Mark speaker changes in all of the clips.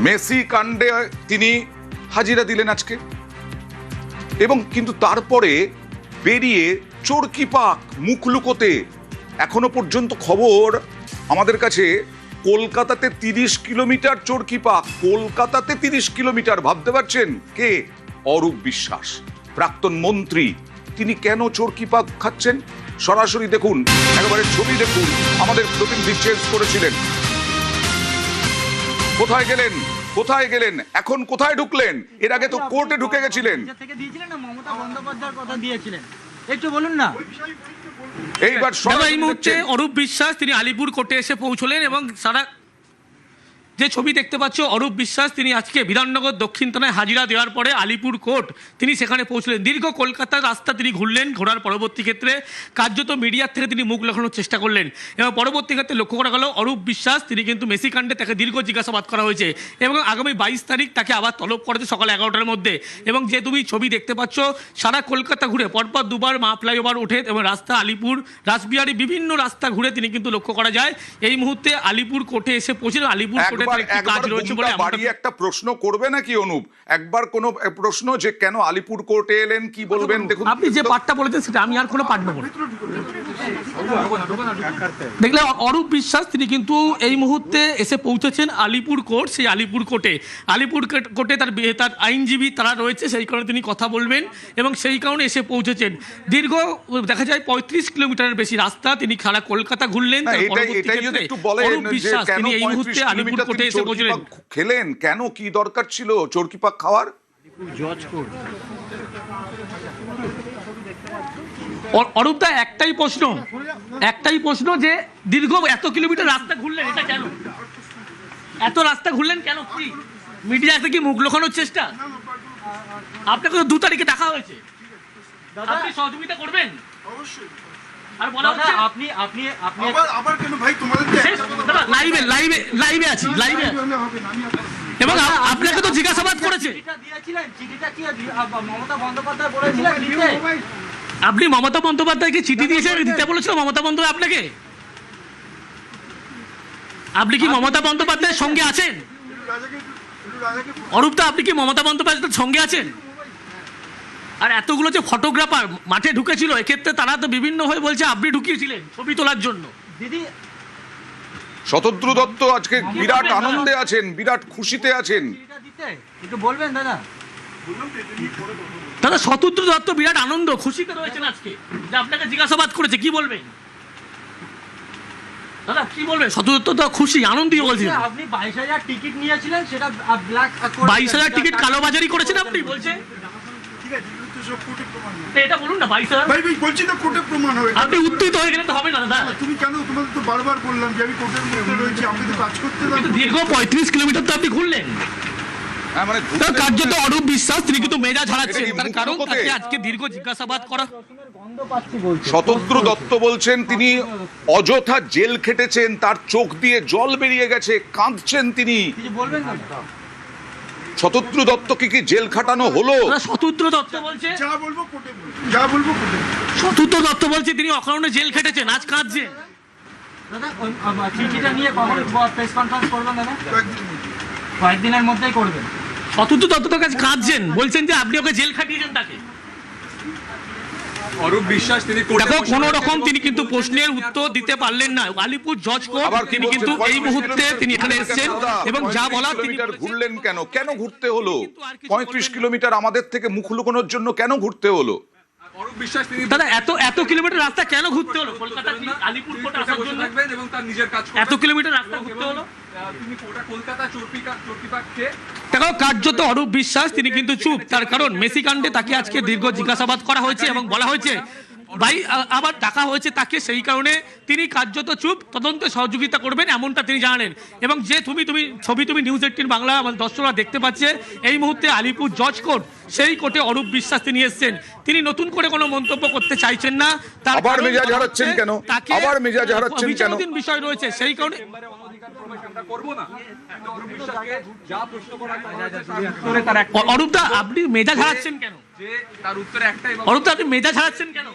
Speaker 1: Messi কাণ্ডে তিনি হাজিরা দিলেন আজকে, এবং কিন্তু তারপরে বেরিয়ে চোরকি পাক মুখ লুকোতে এখনো পর্যন্ত খবর আমাদের কাছে কলকাতাতে 30 কিলোমিটার চোরকি পাক, কলকাতাতে 30 কিলোমিটার। ভাবতে পারছেন কে? অরূপ বিশ্বাস, প্রাক্তন মন্ত্রী। তিনি কেন চোরকি পাক খাচ্ছেন সরাসরি দেখুন, একেবারে ছবি দেখুন। আমাদের প্রতিনিধি চেঞ্জ করেছিলেন। কোথায় গেলেন, কোথায় গেলেন, এখন কোথায় ঢুকলেন? এর আগে তো কোর্টে ঢুকে গেছিলেন।
Speaker 2: মমতা বন্দ্যোপাধ্যায়ের কথা দিয়েছিলেন, একটু বলুন না।
Speaker 1: এইবার
Speaker 3: এই মুহূর্তে অরূপ বিশ্বাস তিনি আলিপুর কোর্টে এসে পৌঁছলেন এবং সারা যে ছবি দেখতে পাচ্ছ, অরূপ বিশ্বাস তিনি আজকে বিধাননগর দক্ষিণ থানায় হাজিরা দেওয়ার পরে আলিপুর কোর্ট তিনি সেখানে পৌঁছলেন। দীর্ঘ কলকাতার রাস্তা তিনি ঘুরলেন, ঘোরার পরবর্তী ক্ষেত্রে কার্যত মিডিয়ার থেকে তিনি মুখ লুকানোর চেষ্টা করলেন এবং পরবর্তী ক্ষেত্রে লক্ষ্য করা গেল অরূপ বিশ্বাস তিনি কিন্তু মেসি কাণ্ডে তাকে দীর্ঘ জিজ্ঞাসাবাদ করা হয়েছে এবং আগামী 22 তারিখ তাকে আবার তলব করেছে সকাল 11টার মধ্যে। এবং যে তুমি ছবি দেখতে পাচ্ছ, সারা কলকাতা ঘুরে পরপর দুবার মা ফ্লাইওভার ওঠে এবং রাস্তা আলিপুর রাসবিহারী বিভিন্ন রাস্তা ঘুরে তিনি কিন্তু লক্ষ্য করা যায় এই মুহূর্তে আলিপুর কোর্টে এসে পৌঁছলেন। আলিপুর কোর্টে
Speaker 1: একটা প্রশ্ন করবে নাকি অনুপ? একবার কোন প্রশ্ন যে কেন আলিপুর কোর্টে এলেন, কি বলবেন? দেখুন,
Speaker 3: আপনি যে পাঠটা বলেছেন সেটা আমি আর কোনো পাঠ নেব না। দেখলে অরূপ বিশ্বাস তিনি কিন্তু এই মুহূর্তে এসে পৌঁছেছেন আলিপুর কোর্ট। সেই আলিপুর কোর্টে তার আইনজীবী তারা রয়েছে, সেই কারণে তিনি কথা বলবেন এবং সেই কারণে এসে পৌঁছেছেন। দীর্ঘ দেখা যায় 35 কিলোমিটারের বেশি রাস্তা তিনি সারা কলকাতা ঘুরলেন। অরূপ বিশ্বাস তিনি এই মুহূর্তে আলিপুর কোর্টে এসে পৌঁছলেন।
Speaker 1: খেলেন কেন? কি দরকার ছিল চোরকি পাক খাওয়ার?
Speaker 3: অরূপদা একটাই প্রশ্ন যে দীর্ঘ এত কিলোমিটার রাস্তা ঘুরলেন, এটা কেন? এত রাস্তা ঘুরলেন কেন? কি মিডিয়াতে কি মুখ লুকানোর চেষ্টা? আপনাকে তো 2 তারিখে দেখা হয়েছে, আপনি সহযোগিতা করবেন অবশ্যই। আর বলা হচ্ছে আপনি
Speaker 4: আবার কেন ভাই? তোমাদের
Speaker 3: লাইভে আছি এবং আপনাকে তো জিজ্ঞাসাবাদ করেছে। আপনি মমতা বন্দ্যোপাধ্যায়কে চিঠি দিয়েছেন, দিতে বলেছিল মমতা বন্দ্যোপাধ্যায় আপনাকে? আপনি কি মমতা বন্দ্যোপাধ্যায়ের সঙ্গে আছেন? অরূপদা, আপনি কি মমতা বন্দ্যোপাধ্যায়ের সঙ্গে আছেন? আর এতগুলো যে ফটোগ্রাফার মাঠে ঢুকেছিল, এক্ষেত্রে তারা তো বিভিন্ন হয়ে বলছে আপনি ঢুকিয়েছিলেন ছবি তোলার জন্য। দিদি,
Speaker 1: শতদ্রু দত্ত আজকে বিরাট আনন্দে আছেন, বিরাট খুশিতে আছেন।
Speaker 2: একটু বলবেন দাদা।
Speaker 3: দাদা, শতদ্রু দত্ত বিরাট আনন্দ খুশিতে রয়েছেন আজকে যে আপনাকে জিজ্ঞাসাবাদ করেছে, কি বলবেন দাদা? কি বলবেন? শতদ্রু তো খুশি আনন্দই বলছেন।
Speaker 2: আপনি 22,000 টিকিট নিয়েছিলেন, সেটা ব্ল্যাক
Speaker 3: 22,000 টিকিট কালোবাজারি করেছেন আপনি বলছেন। এটা বলুন না, 22,000
Speaker 4: ভাই বলছি তো কোর্টে প্রমাণ হবে।
Speaker 3: আপনি উত্তেজিত হয়ে গেলে তো হবে না দাদা।
Speaker 4: তুমি কেন? তোমাদের তো বারবার বললাম যে আমি কোর্টের মধ্যে রয়েছি, আপনি তো কাজ করতে দাও।
Speaker 3: দীর্ঘ 35 কিলোমিটার তো আপনি ঘুরলেন। কার্যত অরূপ বিশ্বাস তিনি কিন্তু মেজাজ হারাচ্ছেন, তার কারণ তাকে আজকে দীর্ঘ জিজ্ঞাসাবাদ করা।
Speaker 1: শতদ্রু দত্ত বলছেন তিনি অযথা জেল খেটেছেন, তার চোখ দিয়ে জল বেরিয়ে গেছে, কাঁদছেন তিনি।
Speaker 2: বলবেন না
Speaker 1: শতদ্রু দত্তকে কি জেল খাটানো হলো?
Speaker 3: শতদ্রু দত্ত বলছে
Speaker 4: যা বলবো কোর্টে বলবো, যা বলবো কোর্টে।
Speaker 3: শতদ্রু দত্ত বলছে তিনি অকারণে জেল খেটেছেন, আজ কাঁদছেন।
Speaker 2: দাদা, চিঠিটা নিয়ে কখন প্রেস কনফারেন্স করবেন দাদা? কয়েকদিনের মধ্যেই করবেন।
Speaker 3: শতদ্রু দত্ত তো কাছে কাঁদছেন, বলছেন যে আপনি ওকে জেল খাটিয়েছেন তাকে।
Speaker 5: অরূপ বিশ্বাস তিনি
Speaker 3: কোন রকম তিনি কিন্তু প্রশ্নের উত্তর দিতে পারলেন না। আলিপুর জজ কোর্ট তিনি কিন্তু এই মুহূর্তে তিনি এখানে এসেছেন এবং যা বলার তিনি
Speaker 1: ঘুরলেন কেন? কেন ঘুরতে হলো? 35 কিলোমিটার আমাদের থেকে মুখ লুকোনোর জন্য কেন ঘুরতে হলো?
Speaker 5: অরূপ বিশ্বাস তিনি
Speaker 3: দাদা এত কিলোমিটার রাস্তা কেন ঘুরতে হলো? কলকাতা আলিপুর কোর্ট আসার জন্য
Speaker 5: এবং তার নিজের কাজ করবেন।
Speaker 3: এত কিলোমিটার রাস্তা ঘুরতে হলো?
Speaker 5: তিনি কলকাতা চোরকি পাক খেয়ে
Speaker 3: দেখো, কার্যত অরূপ বিশ্বাস তিনি কিন্তু চুপ, তার কারণ মেসি কাণ্ডে তাকে আজকে দীর্ঘ জিজ্ঞাসাবাদ করা হয়েছে এবং বলা হয়েছে ভাই আবার ডাকা হয়েছে তাকে, সেই কারণে তিনি কার্যত চুপ, তদন্তে সহযোগিতা করবেন এমনটা তিনি জানেন। এবং যে তুমি নিউজ 18 বাংলা আমাদের দর্শকরা দেখতে পাচ্ছে এই মুহূর্তে আলিপুর জজ কোর্ট, সেই কোর্টে অরূপ বিশ্বাস তিনি এসেছেন। তিনি নতুন করে কোনো মন্তব্য করতে চাইছেন না। তার
Speaker 1: আবার মেজাজ হারাচ্ছেন কেন? আবার মেজাজ হারাচ্ছেন কেন?
Speaker 3: বিচারাধীন বিষয় রয়েছে, সেই কারণে অরূপদা আপনি মেজাজ হারাচ্ছেন কেন? অরূপদা আপনি মেজাজ হারাচ্ছেন কেন?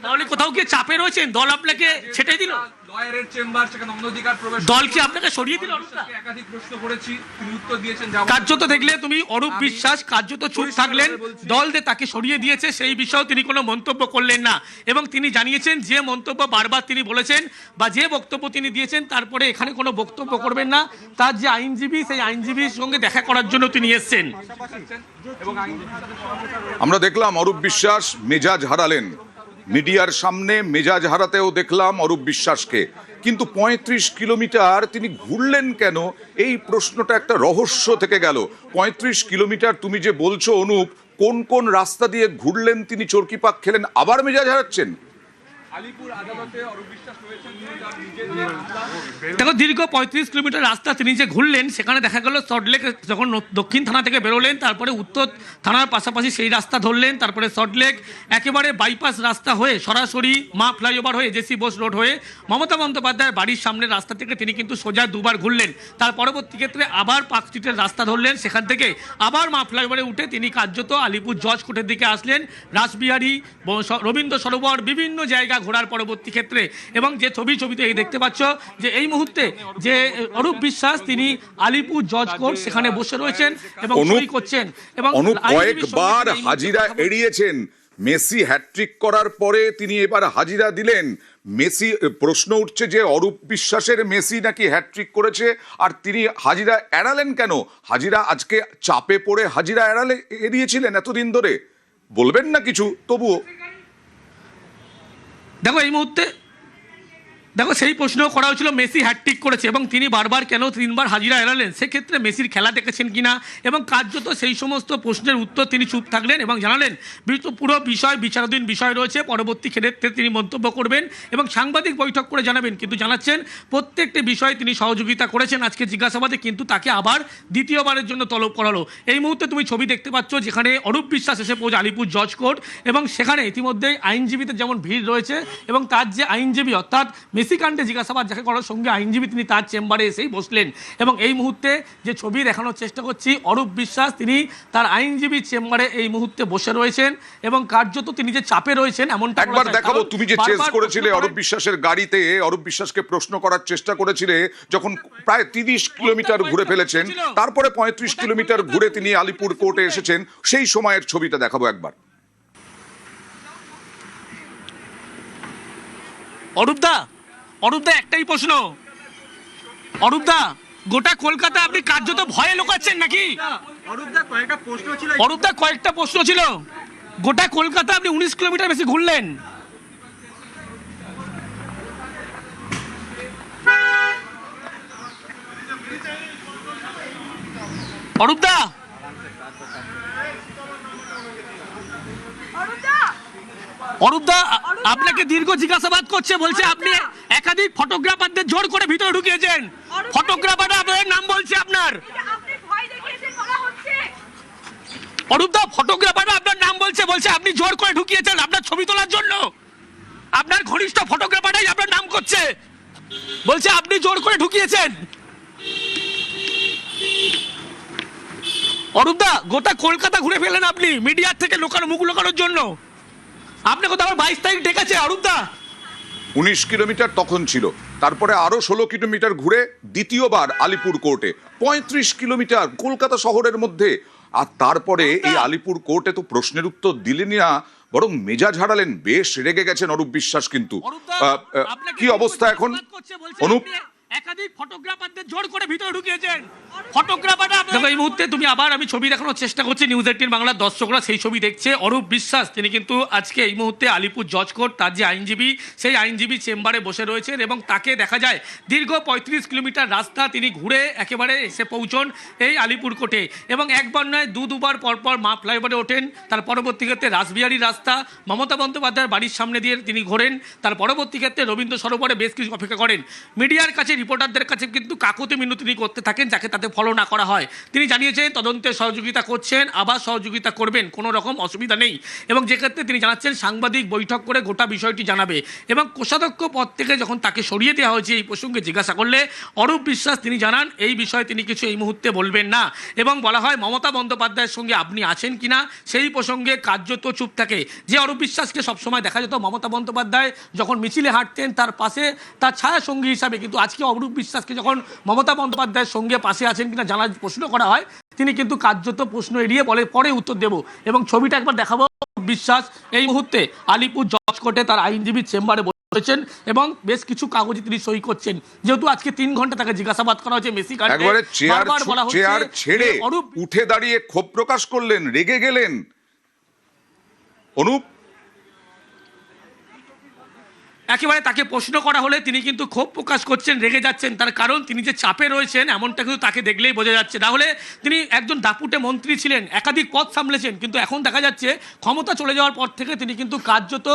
Speaker 3: তাহলে কোথাও গিয়ে চাপে রয়েছেন, দল আপনাকে ছেটে দিল?
Speaker 5: লয়ারের চেম্বার, সেখানে অনধিকার প্রবেশ।
Speaker 3: দলকে আপনাকে সরিয়ে দিল অরূপ দা?
Speaker 5: একাধিক প্রশ্ন করেছি, তিনি উত্তর দিয়েছেন।
Speaker 3: কার্যত দেখলে তুমি অরূপ বিশ্বাস কার্যত চুপ থাকলেন, দল যে তাকে সরিয়ে দিয়েছে সেই বিষয়েও তিনি কোনো মন্তব্য করলেন না এবং তিনি জানিয়েছেন যে মন্তব্য বারবার তিনি বলেছেন বা যে বক্তব্য তিনি দিয়েছেন তারপরে এখানে কোনো বক্তব্য করবেন না। তার যে আইনজীবী সেই আইনজীবীর সঙ্গে দেখা করার জন্য তিনি এসেছেন।
Speaker 5: এবং
Speaker 1: আমরা দেখলাম অরূপ বিশ্বাস মেজাজ হারালেন, মিডিয়ার সামনে মেজাজ হারাতেও দেখলাম অরূপ বিশ্বাসকে, কিন্তু ৩৫ কিলোমিটার তিনি ঘুরলেন কেন এই প্রশ্নটা একটা রহস্য থেকে গেল। ৩৫ কিলোমিটার তুমি যে বলছো অনুপ, কোন কোন রাস্তা দিয়ে ঘুরলেন তিনি, চরকি পাক খেলেন, আবার মেজাজ হারাচ্ছেন?
Speaker 5: আলিপুর আদালতে অরূপ বিশ্বাস রয়েছেন, তিনি তার নিজের যে মামলা
Speaker 3: দেখো দীর্ঘ ৩৫ কিলোমিটার রাস্তা তিনি যে ঘুরলেন সেখানে দেখা গেল সল্টলেক যখন দক্ষিণ থানা থেকে বেরোলেন, তারপরে উত্তর থানার পাশাপাশি সেই রাস্তা ধরলেন, তারপরে সল্টলেক একেবারে বাইপাস রাস্তা হয়ে সরাসরি মা ফ্লাইওভার হয়ে জেসি বোস রোড হয়ে মমতা বন্দ্যোপাধ্যায়ের বাড়ির সামনের রাস্তা থেকে তিনি কিন্তু সোজা দুবার ঘুরলেন। তার পরবর্তী ক্ষেত্রে আবার পার্ক স্ট্রিটের রাস্তা ধরলেন, সেখান থেকে আবার মা ফ্লাইওভারে উঠে তিনি কার্যত আলিপুর জজ কোর্টের দিকে আসলেন, রাসবিহারী, রবীন্দ্র সরোবর, বিভিন্ন জায়গা ঘোরার পরবর্তী ক্ষেত্রে। এবং যে ছবিতে এই দেখতে পাচ্ছ যে এই মুহূর্তে যে অরূপ বিশ্বাস তিনি আলিপুর জজ কোর্ট সেখানে বসে রয়েছেন এবং সই করছেন। এবং
Speaker 1: অনুপ
Speaker 3: আইনজীবীর সঙ্গে
Speaker 1: কয়েকবার
Speaker 3: তিনি এই মুহূর্তে
Speaker 1: হাজিরা
Speaker 3: কথা বলছেন।
Speaker 1: এড়িয়েছেন, মেসি হ্যাটট্রিক করার পরে তিনি এবার হাজিরা দিলেন। মেসি, প্রশ্ন উঠছে যে অরূপ বিশ্বাসের মেসি নাকি হ্যাটট্রিক করেছে আর তিনি হাজিরা এড়ালেন কেন? হাজিরা আজকে চাপে পড়ে হাজিরা এড়িয়েছিলেন এতদিন ধরে, বলবেন না কিছু তবুও?
Speaker 3: দেখো এই মুহূর্তে দেখো সেই প্রশ্ন করা হয়েছিল মেসি হ্যাটট্রিক করেছে এবং তিনি বারবার কেন 3বার হাজিরা এড়ালেন, সেক্ষেত্রে মেসির খেলা দেখেছেন কিনা এবং কার্যত সেই সমস্ত প্রশ্নের উত্তর তিনি চুপ থাকলেন এবং জানালেন পুরো বিষয় বিচারাধীন বিষয় রয়েছে, পরবর্তী ক্ষেত্রে তিনি মন্তব্য করবেন এবং সাংবাদিক বৈঠক করে জানাবেন। কিন্তু জানাচ্ছেন প্রত্যেকটি বিষয়ে তিনি সহযোগিতা করেছেন আজকে জিজ্ঞাসাবাদে, কিন্তু তাকে আবার দ্বিতীয়বারের জন্য তলব করালো। এই মুহূর্তে তুমি ছবি দেখতে পাচ্ছ যেখানে অরূপ বিশ্বাস এসে পৌঁছে আলিপুর জজ কোর্ট এবং সেখানে ইতিমধ্যেই আইনজীবীদের যেমন ভিড় রয়েছে এবং তার যে আইনজীবী অর্থাৎ মেসি কাণ্ডে জিজ্ঞাসাবাদ যাকে করার সঙ্গে আইনজীবী তিনি তার চেম্বারে এসেই বসলেন। এবং এই মুহূর্তে যে ছবি দেখানোর চেষ্টা করছি, অরূপ বিশ্বাস তিনি তার আইনজীবী চেম্বারে এই মুহূর্তে বসে রয়েছেন এবং কার্যত তিনি যে চাপে রয়েছেন এমনটা
Speaker 1: একবার দেখাবো, তুমি যে চেস করেছিলে অরূপ বিশ্বাসের গাড়িতে, অরূপ বিশ্বাসকে প্রশ্ন করার চেষ্টা করেছিলে যখন প্রায় ৩০ কিলোমিটার ঘুরে ফেলেছেন, তারপরে ৩৫ কিলোমিটার ঘুরে তিনি আলিপুর কোর্টে এসেছেন, সেই সময়ের ছবিটা দেখাবো একবার।
Speaker 3: অরূপদা একটাই প্রশ্ন, অরূপদা গোটা কলকাতা আপনি কার্যত ভয়ে লোকাচ্ছেন নাকি?
Speaker 2: অরূপদা কয়েকটা প্রশ্ন ছিল,
Speaker 3: অরূপদা কয়েকটা প্রশ্ন ছিল, গোটা কলকাতা আপনি ১৯ কিলোমিটার বেশি ঘুরলেন। অরূপদা অরূপদা আপনাকে দীর্ঘ জিজ্ঞাসাবাদ করছে, বলছে আপনি একাধিক ফটোগ্রাফারদের জোর করে ভিতরে ঢুকিয়েছেন, ফটোগ্রাফাররা আপনার নাম বলছে আপনার। অরূপদা ফটোগ্রাফাররা আপনার নাম বলছে, বলছে আপনি জোর করে ঢুকিয়েছেন আপনার ছবি তোলার জন্য, আপনার ঘনিষ্ঠ ফটোগ্রাফাররাই আপনার নাম করছে, বলছে আপনি জোর করে ঢুকিয়েছেন। অরূপদা গোটা কলকাতা ঘুরে ফেলেন আপনি মিডিয়ার থেকে মুখ লুকানোর জন্য, আপনি কোথাও 22 তারিখ ডেকেছে অরূপদা?
Speaker 1: ১৯ কিলোমিটার তখন ছিল, তারপরে আরো ১৬ কিলোমিটার ঘুরে দ্বিতীয়বার আলিপুর কোর্টে, ৩৫ কিলোমিটার কলকাতা শহরের মধ্যে। আর তারপরে এই আলিপুর কোর্টে তো প্রশ্নের উত্তর দিলেনই না, বরং মেজাজ হারালেন, বেশ রেগে গেছেন অরূপ বিশ্বাস। কিন্তু কি অবস্থা এখন অনুপ?
Speaker 3: একাধিক ফটোগ্রাফারদের জোর করে ভিতরে ঢুকিয়েছেন ফটোগ্রাফাররা। দেখো এই মুহূর্তে তুমি আবার আমি ছবি দেখানোর চেষ্টা করছি, নিউজ 18 বাংলার দর্শকরা সেই ছবি দেখছে। অরূপ বিশ্বাস তিনি কিন্তু আজকে এই মুহূর্তে আলিপুর জজ কোর্ট, তার যে আইনজীবী সেই আইনজীবী চেম্বারে বসে রয়েছেন এবং তাকে দেখা যায় দীর্ঘ ৩৫ কিলোমিটার রাস্তা তিনি ঘুরে একেবারে এসে পৌঁছন এই আলিপুর কোর্টে এবং একবার নয় দুবার পরপর মা ফ্লাইওভারে ওঠেন। তার পরবর্তী ক্ষেত্রে রাসবিহারী রাস্তা মমতা বন্দ্যোপাধ্যায়ের বাড়ির সামনে দিয়ে তিনি ঘোরেন, তার পরবর্তী ক্ষেত্রে রবীন্দ্র সরোবরে বেশ কিছু অপেক্ষা করেন। মিডিয়ার কাছে রিপোর্টারদের কাছে কিন্তু কাকুতি মিনতি তিনি করতে থাকেন, যাকে তাতে ফলো না করা হয়। তিনি জানিয়েছেন তদন্তে সহযোগিতা করছেন, আবার সহযোগিতা করবেন, কোনো রকম অসুবিধা নেই। এবং যেক্ষেত্রে তিনি জানাচ্ছেন সাংবাদিক বৈঠক করে গোটা বিষয়টি জানাবে। এবং কোষাধ্যক্ষ পদ থেকে যখন তাকে সরিয়ে দেওয়া হয়েছে এই প্রসঙ্গে জিজ্ঞাসা করলে অরূপ বিশ্বাস তিনি জানান এই বিষয়ে তিনি কিছু এই মুহূর্তে বলবেন না। এবং বলা হয় মমতা বন্দ্যোপাধ্যায়ের সঙ্গে আপনি আছেন কিনা সেই প্রসঙ্গে কার্যত চুপ থাকে। যে অরূপ বিশ্বাসকে সবসময় দেখা যেত মমতা বন্দ্যোপাধ্যায় যখন মিছিলে হাঁটতেন তার পাশে তার ছায়া সঙ্গী হিসাবে, কিন্তু আজকে অরূপ বিশ্বাসকে যখন মমতা বন্দ্যোপাধ্যায়ের সঙ্গে পাশে আছেন কিনা জানার প্রশ্ন করা হয়, তিনি কিন্তু কার্যত প্রশ্ন এড়িয়ে বলে পরে উত্তর দেব। এবং ছবিটা একবার দেখাবো। বিশ্বাস এই মুহূর্তে আলিপুর জজ কোর্টে তার আইনজীবীর চেম্বারে বসেছেন এবং বেশ কিছু কাগজে তিনি সই করছেন। যেহেতু আজকে 3 ঘন্টা তাকে জিজ্ঞাসাবাদ করা হয়েছে মেসি কাণ্ডে,
Speaker 1: একবারে
Speaker 3: বারবার বলা হচ্ছে
Speaker 1: চেয়ার ছেড়ে
Speaker 3: অরূপ
Speaker 1: উঠে দাঁড়িয়ে ক্ষোভ প্রকাশ করলেন, রেগে গেলেন অনুপ।
Speaker 3: একেবারে তাকে প্রশ্ন করা হলে তিনি কিন্তু ক্ষোভ প্রকাশ করছেন, রেগে যাচ্ছেন। তার কারণ তিনি যে চাপে রয়েছেন এমনটা কিন্তু তাকে দেখলেই বোঝা যাচ্ছে। তাহলে তিনি একজন দাপুটে মন্ত্রী ছিলেন, একাধিক পদ সামলেছেন, কিন্তু এখন দেখা যাচ্ছে ক্ষমতা চলে যাওয়ার পর থেকে তিনি কিন্তু কার্যত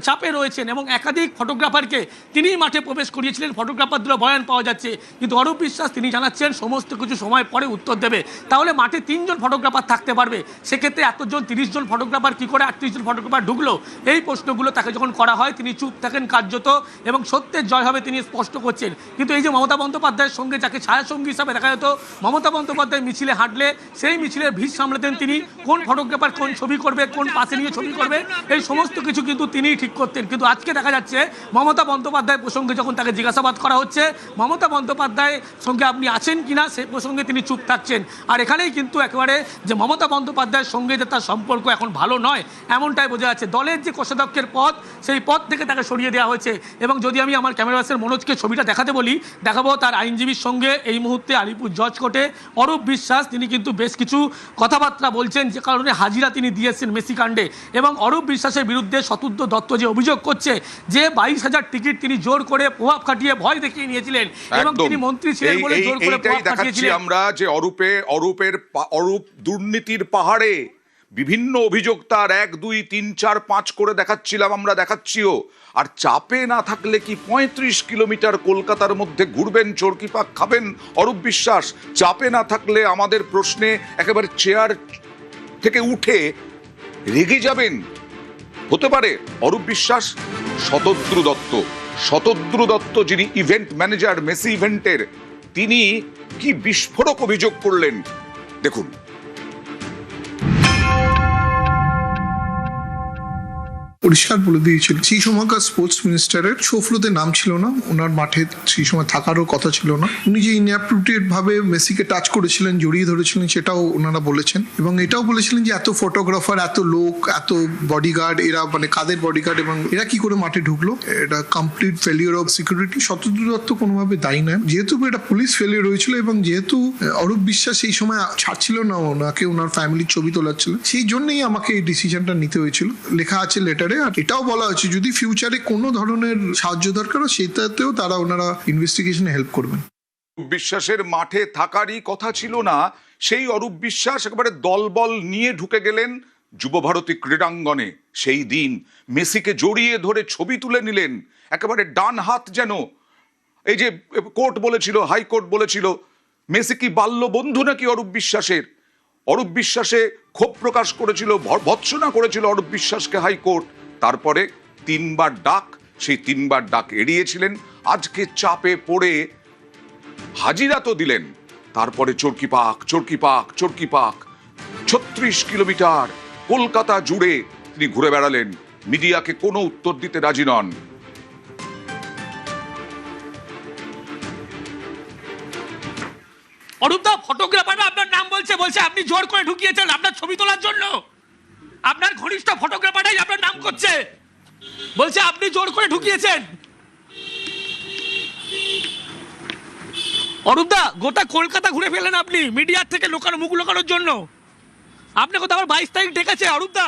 Speaker 3: চাপে রয়েছেন। এবং একাধিক ফটোগ্রাফারকে তিনি মাঠে প্রবেশ করিয়েছিলেন, ফটোগ্রাফারদের বয়ান পাওয়া যাচ্ছে। কিন্তু অরূপ বিশ্বাস তিনি জানাচ্ছেন সমস্ত কিছু সময় পরে উত্তর দেবে। তাহলে মাঠে 3 জন ফটোগ্রাফার থাকতে পারবে, সেক্ষেত্রে এতজন 30 জন ফটোগ্রাফার কী করে 38 জন ফটোগ্রাফার ঢুকলো? এই প্রশ্নগুলো তাকে যখন করা হয় তিনি চুপ থাকেন কার্যত, এবং সত্যের জয় হবে তিনি স্পষ্ট করছেন। কিন্তু এই যে মমতা বন্দ্যোপাধ্যায়ের সঙ্গে যাকে ছায়া সঙ্গী হিসাবে দেখা যেত, মমতা বন্দ্যোপাধ্যায় মিছিলে হাঁটলে সেই মিছিলের ভিড় সামলাতেন তিনি, কোন ফটোগ্রাফার কোন ছবি করবে, কোন পাশে নিয়ে ছবি করবে, এই সমস্ত কিছু কিন্তু তিনিই ঠিক করতেন। কিন্তু আজকে দেখা যাচ্ছে মমতা বন্দ্যোপাধ্যায় প্রসঙ্গে যখন তাকে জিজ্ঞাসাবাদ করা হচ্ছে, মমতা বন্দ্যোপাধ্যায়ের সঙ্গে আপনি আছেন কিনা সেই প্রসঙ্গে তিনি চুপ থাকছেন। আর এখানেই কিন্তু একেবারে যে মমতা বন্দ্যোপাধ্যায়ের সঙ্গে যে তার সম্পর্ক এখন ভালো নয় এমনটাই বোঝা যাচ্ছে। দলের যে কোষাধ্যক্ষের পদ সেই পদ থেকে তাকে সরিয়ে দেওয়া হয়েছে। এবং যদি আমি আমার ক্যামেরা পার্সন মনোজকে ছবিটা দেখাতে বলি, দেখাবো তার আইনজীবীর সঙ্গে এই মুহূর্তে আলিপুর জজ কোর্টে অরূপ বিশ্বাস তিনি কিন্তু বেশ কিছু কথাবার্তা বলছেন, যে কারণে হাজিরা তিনি দিয়েছেন মেসি কাণ্ডে। এবং অরূপ বিশ্বাসের বিরুদ্ধে শতুদ্র দত্ত যে অভিযোগ করছে যে 22,000 টিকিট তিনি জোর করে প্রভাব খাটিয়ে ভয় দেখিয়ে নিয়েছিলেন এবং তিনি মন্ত্রী ছিলেন বলে জোর করে প্রভাব খাটিয়েছিলেন।
Speaker 1: আমরা যে অরূপ দুর্নীতির পাহাড়ে বিভিন্ন অভিযোগ তার 1, 2, 3, 4, 5 করে দেখাচ্ছিলাম, আমরা দেখাচ্ছিও। আর চাপে না থাকলে কি 35 কিলোমিটার কলকাতার মধ্যে ঘুরবেন, চরকি পাক খাবেন অরূপ বিশ্বাস? চাপে না থাকলে আমাদের প্রশ্নে একেবারে চেয়ার থেকে উঠে রেগে যাবেন? হতে পারে অরূপ বিশ্বাস? শতদ্রু দত্ত যিনি ইভেন্ট ম্যানেজার মেসি ইভেন্টের, তিনি কি বিস্ফোরক অভিযোগ করলেন দেখুন।
Speaker 4: পরিষ্কার বলে দিয়েছিল সেই সময়কার স্পোর্টস মিনিস্টারের শো ফ্লোতে নাম ছিল না, ওনার মাঠে সেই সময় থাকারও কথা ছিল না। উনি যে ইনঅ্যাপ্রোপ্রিয়েট ভাবে মেসিকে টাচ করেছিলেন, জড়িয়ে ধরেছিলেন, সেটাও ওনারা বলেছেন। এবং এটাও বলেছিলেন যে এত ফটোগ্রাফার, এত লোক, এত বডিগার্ড, এরা মানে কাদের বডিগার্ড এবং এরা কি করে মাঠে ঢুকলো, এটা complete failure of security. Shatadru Dutta কোনোভাবে দায়ী নয়, যেহেতু এটা পুলিশ ফেলিওর হয়েছিল এবং যেহেতু অরূপ বিশ্বাস সেই সময় ছাড়ছিল না ওনাকে, ওনার ফ্যামিলির ছবি তোলাচ্ছিল, সেই জন্যই আমাকে এই ডিসিশনটা নিতে হয়েছিল। লেখা আছে লেটারে। আর এটাও বলা হচ্ছে যদি ফিউচারে কোনো ধরনের সাহায্য দরকার হয় সেটাতেও তারা ওনারা ইনভেস্টিগেশনে হেল্প করবেন।
Speaker 1: বিশ্বাসের মাঠে থাকারই কথা ছিল না, সেই অরূপ বিশ্বাস একেবারে দলবল নিয়ে ঢুকে গেলেন যুবভারতী ক্রীড়াঙ্গনে। সেই দিন মেসিকে জড়িয়ে ধরে ছবি তুলে নিলেন, একেবারে ডান হাত যেন। এই যে কোর্ট বলেছিল, হাইকোর্ট বলেছিল মেসি কি বাল্য বন্ধু নাকি অরূপ বিশ্বাসের? অরূপ বিশ্বাসে ক্ষোভ প্রকাশ করেছিল, ভৎসনা করেছিল অরূপ বিশ্বাসকে হাইকোর্ট। তারপরে 3 বার ডাক, সেই 3 বার ডাক এড়িয়েছিলেন। আজকে চাপে পড়ে হাজিরা তো দিলেন, তারপরে চরকি পাক 36 কিলোমিটার কলকাতা জুড়ে তিনি ঘুরে বেড়ালেন, মিডিয়াকে কোনো উত্তর দিতে রাজি নন।
Speaker 3: অরূপদা, ফটোগ্রাফাররা আপনার নাম বলছে আপনি জোর করে ঢুকিয়েছেন আপনার ছবি তোলার জন্য। আপনার ঘনিষ্ঠ ফটোগ্রাফাররাই আপনার নাম করছে, বলছে আপনি জোর করে ঢুকিয়েছেন। অরূপদা, গোটা কলকাতা ঘুরে ফেলেন আপনি মিডিয়ার থেকে মুখ লোকানোর জন্য। আপনি কোথাও 22 তারিখ ডেকেছে অরূপদা?